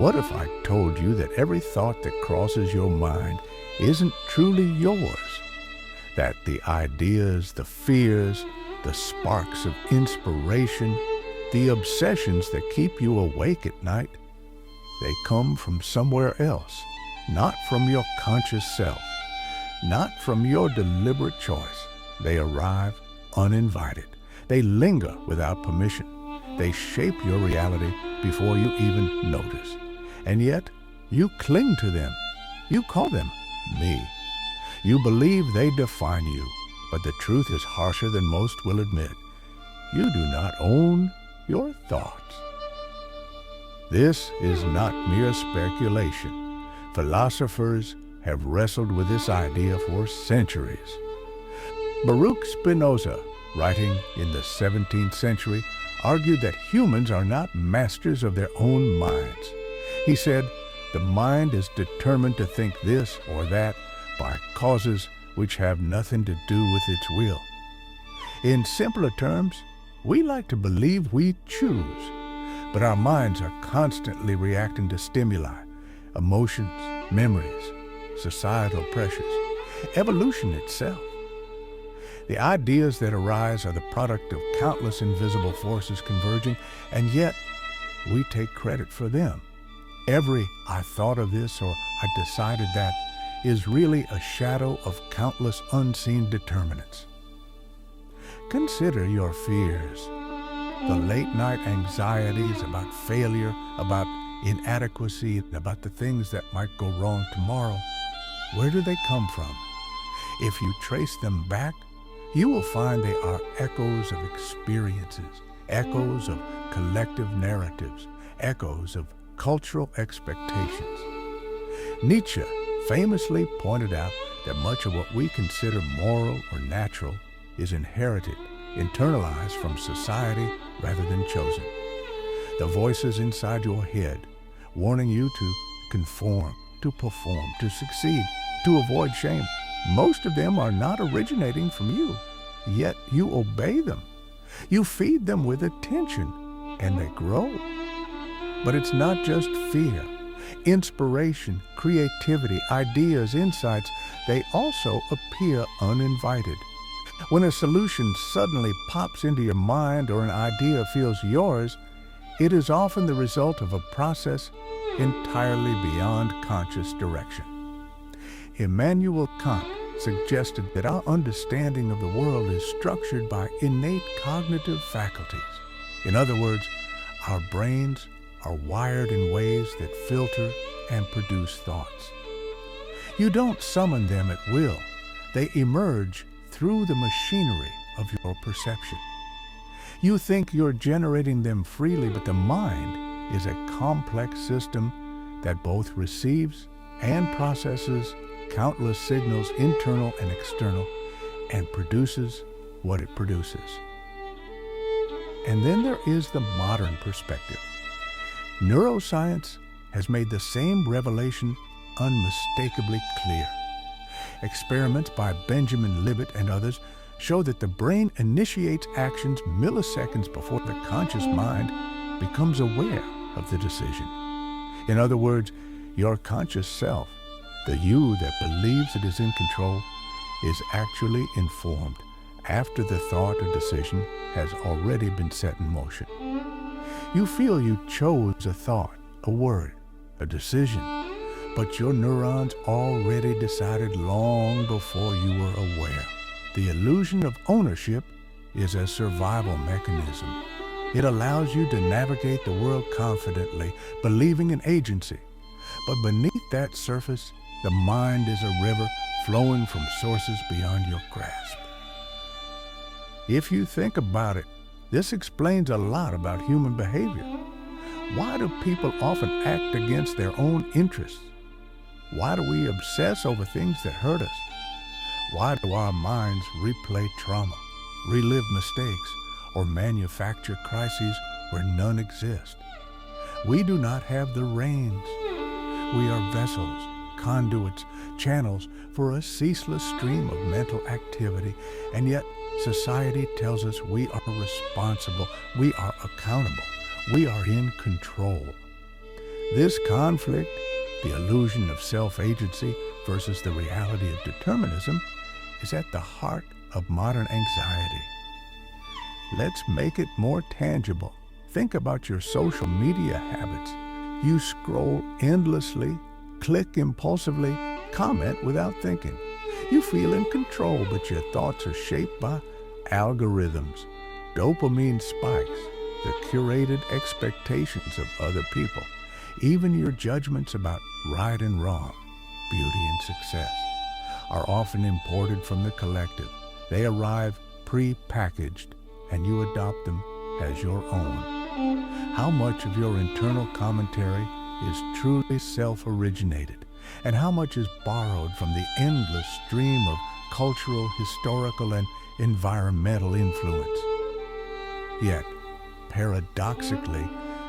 What if I told you that every thought that crosses your mind isn't truly yours? That the ideas, the fears, the sparks of inspiration, the obsessions that keep you awake at night, they come from somewhere else, not from your conscious self, not from your deliberate choice. They arrive uninvited. They linger without permission. They shape your reality before you even notice. And yet, you cling to them. You call them me. You believe they define you, but the truth is harsher than most will admit. You do not own your thoughts. This is not mere speculation. Philosophers have wrestled with this idea for centuries. Baruch Spinoza, writing in the 17th century, argued that humans are not masters of their own minds. He said, the mind is determined to think this or that by causes which have nothing to do with its will. In simpler terms, we like to believe we choose, but our minds are constantly reacting to stimuli, emotions, memories, societal pressures, evolution itself. The ideas that arise are the product of countless invisible forces converging, and yet we take credit for them. Every "I thought of this" or "I decided that" is really a shadow of countless unseen determinants. Consider your fears, the late-night anxieties about failure, about inadequacy, about the things that might go wrong tomorrow. Where do they come from? If you trace them back, you will find they are echoes of experiences, echoes of collective narratives, echoes of cultural expectations. Nietzsche famously pointed out that much of what we consider moral or natural is inherited, internalized from society rather than chosen. The voices inside your head warning you to conform, to perform, to succeed, to avoid shame. Most of them are not originating from you, yet you obey them. You feed them with attention, and they grow. But it's not just fear. Inspiration, creativity, ideas, insights, they also appear uninvited. When a solution suddenly pops into your mind or an idea feels yours, it is often the result of a process entirely beyond conscious direction. Immanuel Kant suggested that our understanding of the world is structured by innate cognitive faculties. In other words, our brains are wired in ways that filter and produce thoughts. You don't summon them at will. They emerge through the machinery of your perception. You think you're generating them freely, but the mind is a complex system that both receives and processes countless signals, internal and external, and produces what it produces. And then there is the modern perspective. Neuroscience has made the same revelation unmistakably clear. Experiments by Benjamin Libet and others show that the brain initiates actions milliseconds before the conscious mind becomes aware of the decision. In other words, your conscious self, the you that believes it is in control, is actually informed after the thought or decision has already been set in motion. You feel you chose a thought, a word, a decision, but your neurons already decided long before you were aware. The illusion of ownership is a survival mechanism. It allows you to navigate the world confidently, believing in agency. But beneath that surface, the mind is a river flowing from sources beyond your grasp. If you think about it, this explains a lot about human behavior. Why do people often act against their own interests? Why do we obsess over things that hurt us? Why do our minds replay trauma, relive mistakes, or manufacture crises where none exist? We do not have the reins. We are vessels, conduits, channels for a ceaseless stream of mental activity, and yet society tells us we are responsible, we are accountable, we are in control. This conflict, the illusion of self-agency versus the reality of determinism, is at the heart of modern anxiety. Let's make it more tangible. Think about your social media habits. You scroll endlessly, click impulsively, comment without thinking. You feel in control, but your thoughts are shaped by algorithms, dopamine spikes, the curated expectations of other people, even your judgments about right and wrong, beauty and success, are often imported from the collective. They arrive pre-packaged, and you adopt them as your own. How much of your internal commentary is truly self-originated, and how much is borrowed from the endless stream of cultural, historical, and environmental influence? Yet, paradoxically,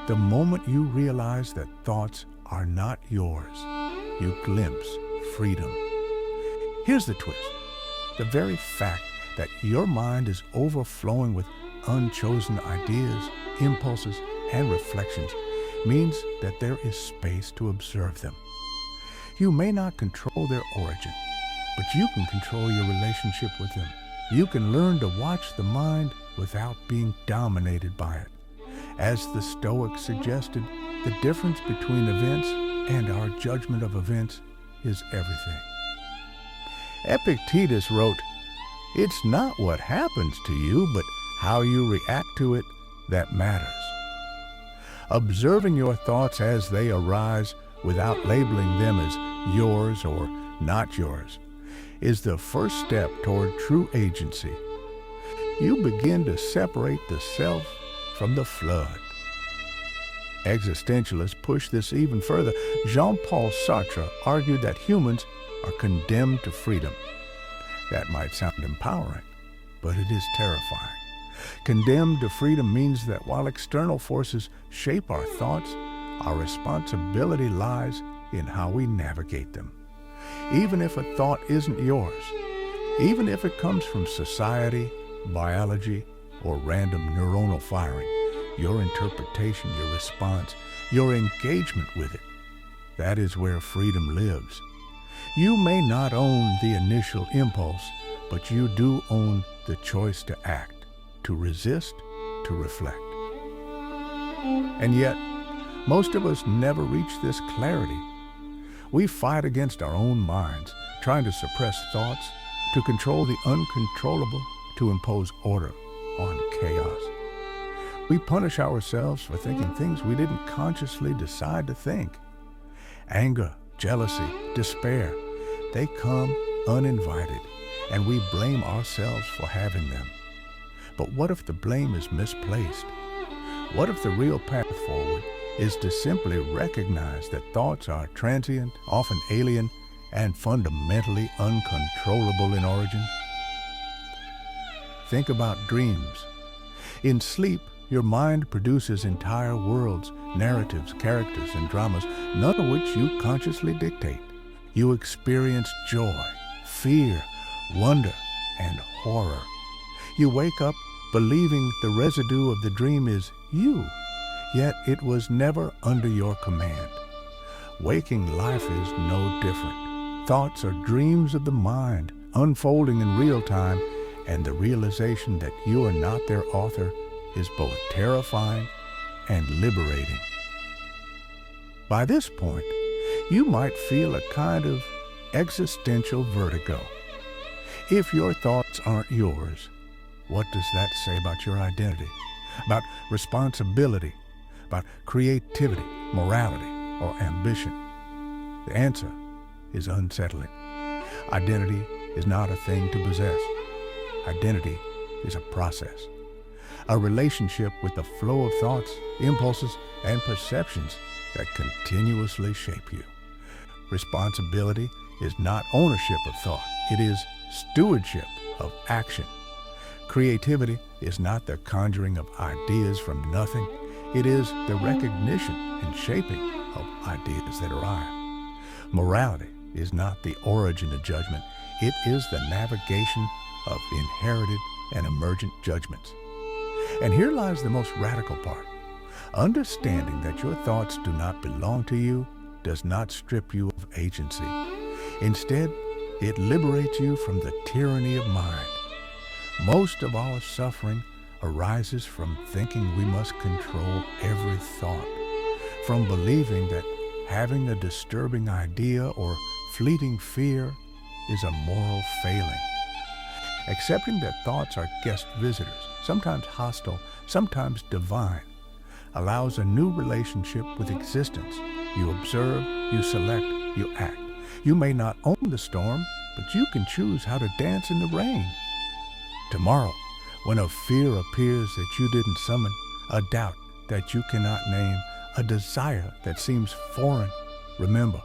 the moment you realize that thoughts are not yours, you glimpse freedom. Here's the twist. The very fact that your mind is overflowing with unchosen ideas, impulses, and reflections means that there is space to observe them. You may not control their origin, but you can control your relationship with them. You can learn to watch the mind without being dominated by it. As the Stoics suggested, the difference between events and our judgment of events is everything. Epictetus wrote, "It's not what happens to you, but how you react to it that matters." Observing your thoughts as they arise without labeling them as yours or not yours is the first step toward true agency. You begin to separate the self from the flood. Existentialists push this even further. Jean-Paul Sartre argued that humans are condemned to freedom. That might sound empowering, but it is terrifying. Condemned to freedom means that while external forces shape our thoughts, our responsibility lies in how we navigate them. Even if a thought isn't yours, even if it comes from society, biology, or random neuronal firing, your interpretation, your response, your engagement with it, that is where freedom lives. You may not own the initial impulse, but you do own the choice to act, to resist, to reflect. And yet, most of us never reach this clarity. We fight against our own minds, trying to suppress thoughts, to control the uncontrollable, to impose order on chaos. We punish ourselves for thinking things we didn't consciously decide to think. Anger, jealousy, despair, they come uninvited, and we blame ourselves for having them. But what if the blame is misplaced? What if the real path forward is to simply recognize that thoughts are transient, often alien, and fundamentally uncontrollable in origin? Think about dreams. In sleep, your mind produces entire worlds, narratives, characters, and dramas, none of which you consciously dictate. You experience joy, fear, wonder, and horror. You wake up believing the residue of the dream is you, yet it was never under your command. Waking life is no different. Thoughts are dreams of the mind, unfolding in real time, and the realization that you are not their author is both terrifying and liberating. By this point, you might feel a kind of existential vertigo. If your thoughts aren't yours, what does that say about your identity, about responsibility, about creativity, morality, or ambition? The answer is unsettling. Identity is not a thing to possess. Identity is a process, a relationship with the flow of thoughts, impulses, and perceptions that continuously shape you. Responsibility is not ownership of thought. It is stewardship of action. Creativity is not the conjuring of ideas from nothing. It is the recognition and shaping of ideas that arrive. Morality is not the origin of judgment. It is the navigation of inherited and emergent judgments. And here lies the most radical part. Understanding that your thoughts do not belong to you does not strip you of agency. Instead, it liberates you from the tyranny of mind. Most of our suffering arises from thinking we must control every thought, from believing that having a disturbing idea or fleeting fear is a moral failing. Accepting that thoughts are guest visitors, sometimes hostile, sometimes divine, allows a new relationship with existence. You observe, you select, you act. You may not own the storm, but you can choose how to dance in the rain. Tomorrow, when a fear appears that you didn't summon, a doubt that you cannot name, a desire that seems foreign, remember,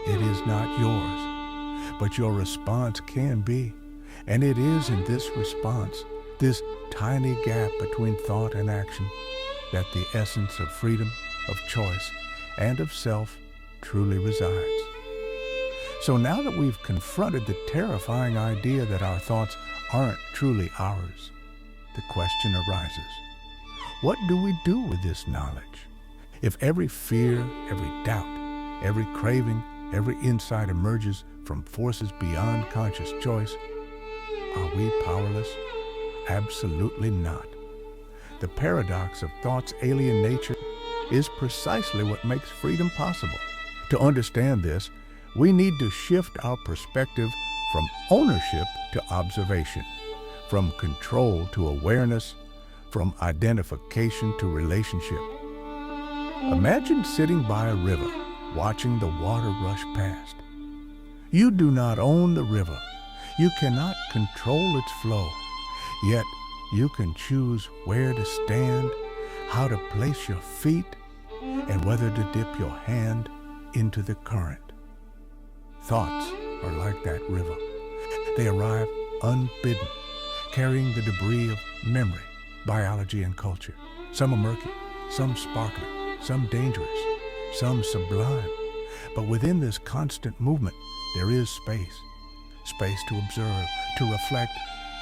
it is not yours, but your response can be. And it is in this response, this tiny gap between thought and action, that the essence of freedom, of choice, and of self truly resides. So now that we've confronted the terrifying idea that our thoughts aren't truly ours, the question arises, what do we do with this knowledge? If every fear, every doubt, every craving, every insight emerges from forces beyond conscious choice, are we powerless? Absolutely not. The paradox of thought's alien nature is precisely what makes freedom possible. To understand this, we need to shift our perspective from ownership to observation, from control to awareness, from identification to relationship. Imagine sitting by a river, watching the water rush past. You do not own the river. You cannot control its flow, yet you can choose where to stand, how to place your feet, and whether to dip your hand into the current. Thoughts are like that river. They arrive unbidden, carrying the debris of memory, biology, and culture. Some are murky, some sparkling, some dangerous, some sublime. But within this constant movement, there is space to observe, to reflect,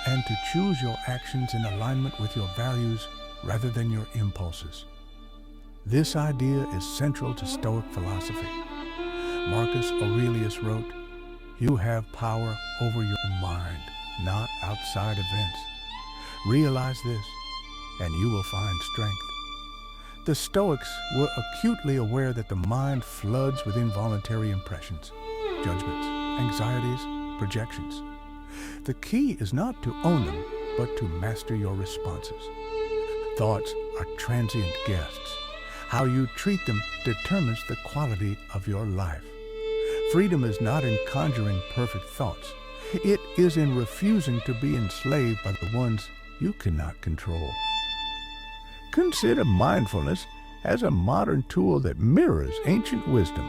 and to choose your actions in alignment with your values rather than your impulses. This idea is central to Stoic philosophy. Marcus Aurelius wrote, "You have power over your mind, not outside events. Realize this, and you will find strength." The Stoics were acutely aware that the mind floods with involuntary impressions, judgments, anxieties, projections. The key is not to own them, but to master your responses. Thoughts are transient guests. How you treat them determines the quality of your life. Freedom is not in conjuring perfect thoughts. It is in refusing to be enslaved by the ones you cannot control. Consider mindfulness as a modern tool that mirrors ancient wisdom.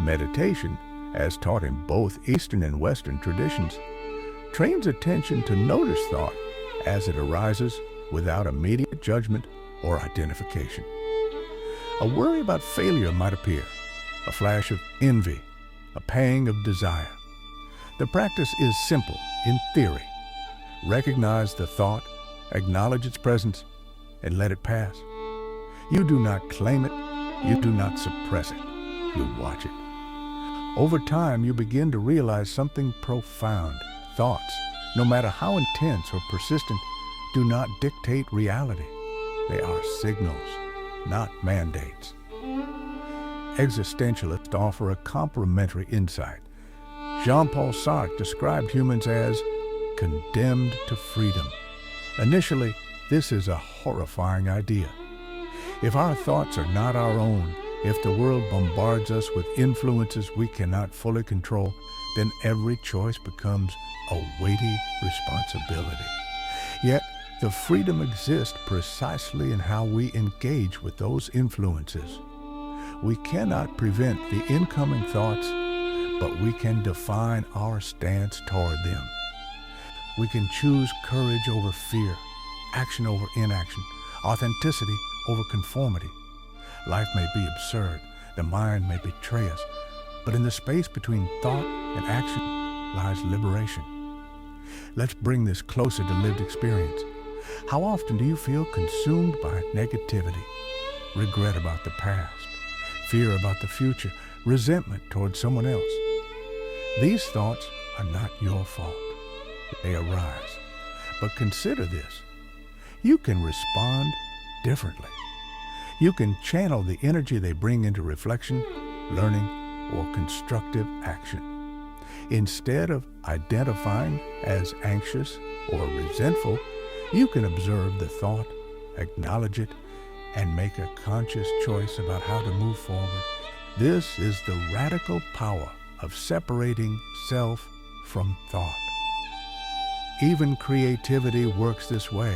Meditation, as taught in both Eastern and Western traditions, trains attention to notice thought as it arises without immediate judgment or identification. A worry about failure might appear, a flash of envy, a pang of desire. The practice is simple in theory. Recognize the thought, acknowledge its presence, and let it pass. You do not claim it, you do not suppress it, you watch it. Over time, you begin to realize something profound. Thoughts, no matter how intense or persistent, do not dictate reality. They are signals, not mandates. Existentialists offer a complementary insight. Jean-Paul Sartre described humans as condemned to freedom. Initially, this is a horrifying idea. If our thoughts are not our own, if the world bombards us with influences we cannot fully control, then every choice becomes a weighty responsibility. Yet, the freedom exists precisely in how we engage with those influences. We cannot prevent the incoming thoughts, but we can define our stance toward them. We can choose courage over fear, action over inaction, authenticity over conformity. Life may be absurd, the mind may betray us, but in the space between thought and action lies liberation. Let's bring this closer to lived experience. How often do you feel consumed by negativity? regret about the past, fear about the future, resentment toward someone else. These thoughts are not your fault. They arise. But consider this. You can respond differently. You can channel the energy they bring into reflection, learning, or constructive action. Instead of identifying as anxious or resentful, you can observe the thought, acknowledge it, and make a conscious choice about how to move forward. This is the radical power of separating self from thought. Even creativity works this way.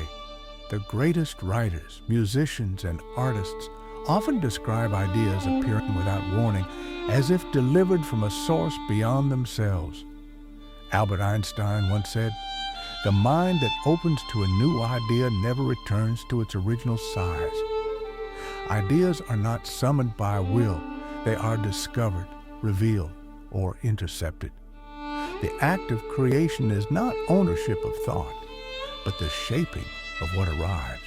The greatest writers, musicians, and artists often describe ideas appearing without warning as if delivered from a source beyond themselves. Albert Einstein once said, "The mind that opens to a new idea never returns to its original size." Ideas are not summoned by will. They are discovered, revealed, or intercepted. The act of creation is not ownership of thought, but the shaping of what arrives.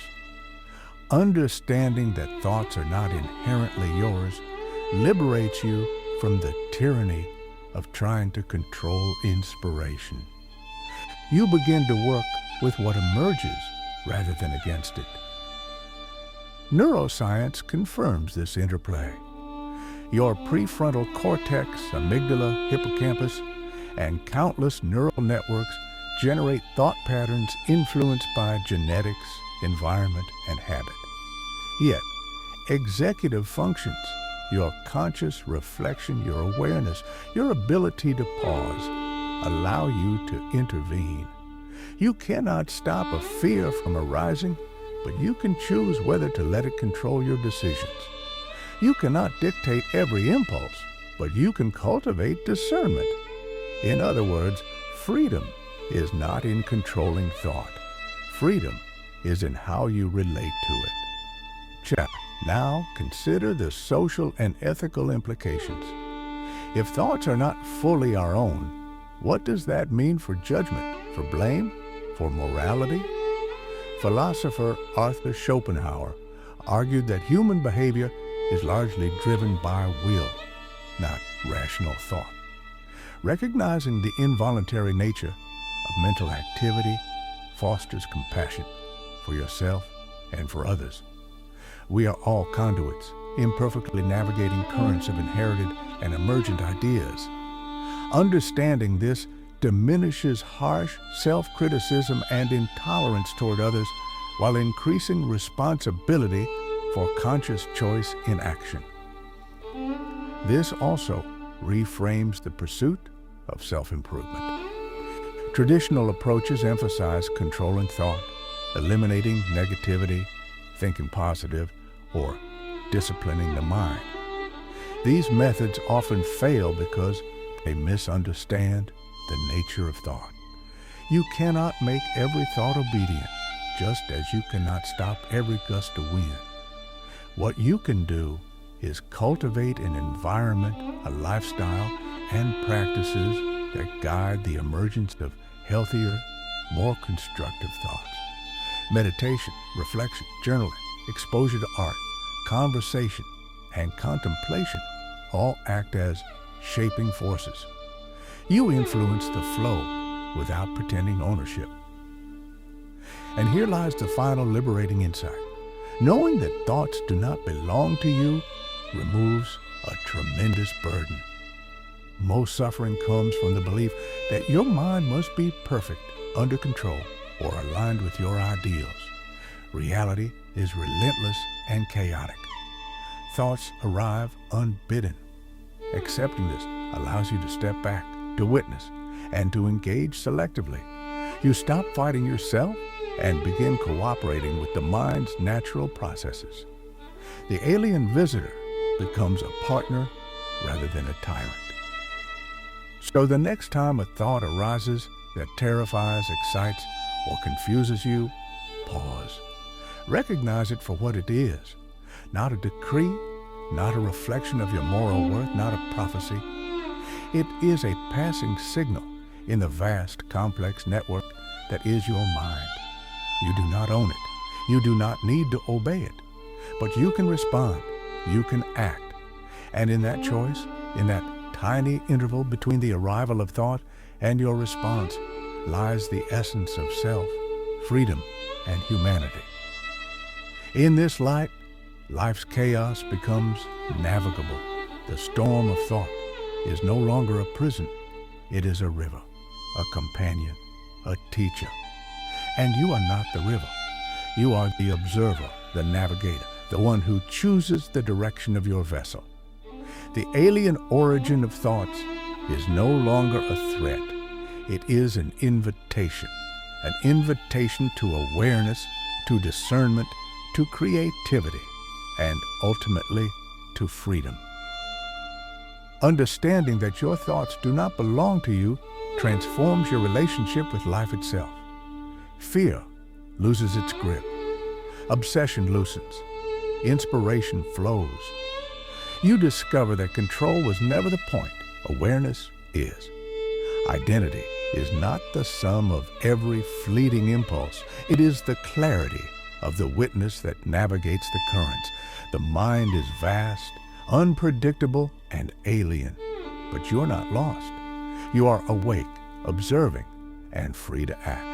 Understanding that thoughts are not inherently yours liberates you from the tyranny of trying to control inspiration. You begin to work with what emerges rather than against it. Neuroscience confirms this interplay. Your prefrontal cortex, amygdala, hippocampus, and countless neural networks generate thought patterns influenced by genetics, environment, and habit. Yet, executive functions, your conscious reflection, your awareness, your ability to pause, allow you to intervene. You cannot stop a fear from arising, but you can choose whether to let it control your decisions. You cannot dictate every impulse, but you can cultivate discernment. In other words, freedom is not in controlling thought. Freedom is in how you relate to it. Now consider the social and ethical implications. If thoughts are not fully our own, what does that mean for judgment, for blame, for morality? Philosopher Arthur Schopenhauer argued that human behavior is largely driven by will, not rational thought. Recognizing the involuntary nature of mental activity fosters compassion for yourself and for others. We are all conduits, imperfectly navigating currents of inherited and emergent ideas. Understanding this diminishes harsh self-criticism and intolerance toward others while increasing responsibility for conscious choice in action. This also reframes the pursuit of self-improvement. Traditional approaches emphasize controlling thought, eliminating negativity, thinking positive, or disciplining the mind. These methods often fail because they misunderstand the nature of thought. You cannot make every thought obedient, just as you cannot stop every gust of wind. What you can do is cultivate an environment, a lifestyle, and practices that guide the emergence of healthier, more constructive thoughts. Meditation, reflection, journaling, exposure to art, conversation, and contemplation all act as shaping forces. You influence the flow without pretending ownership. And here lies the final liberating insight. Knowing that thoughts do not belong to you removes a tremendous burden. Most suffering comes from the belief that your mind must be perfect, under control, or aligned with your ideals. Reality is relentless and chaotic. Thoughts arrive unbidden. Accepting this allows you to step back, to witness, and to engage selectively. You stop fighting yourself and begin cooperating with the mind's natural processes. The alien visitor becomes a partner rather than a tyrant. So the next time a thought arises that terrifies, excites, or confuses you, pause. Recognize it for what it is. Not a decree, not a reflection of your moral worth, not a prophecy. It is a passing signal in the vast, complex network that is your mind. You do not own it. You do not need to obey it. But you can respond, you can act. And in that choice, in that tiny interval between the arrival of thought and your response, lies the essence of self, freedom, and humanity. In this light, life's chaos becomes navigable. The storm of thought is no longer a prison. It is a river, a companion, a teacher. And you are not the river. You are the observer, the navigator, the one who chooses the direction of your vessel. The alien origin of thoughts is no longer a threat. It is an invitation to awareness, to discernment, to creativity, and ultimately to freedom. Understanding that your thoughts do not belong to you transforms your relationship with life itself. Fear loses its grip. Obsession loosens. Inspiration flows. You discover that control was never the point. Awareness is. Identity is not the sum of every fleeting impulse. It is the clarity of the witness that navigates the currents. The mind is vast, unpredictable, and alien. But you're not lost. You are awake, observing, and free to act.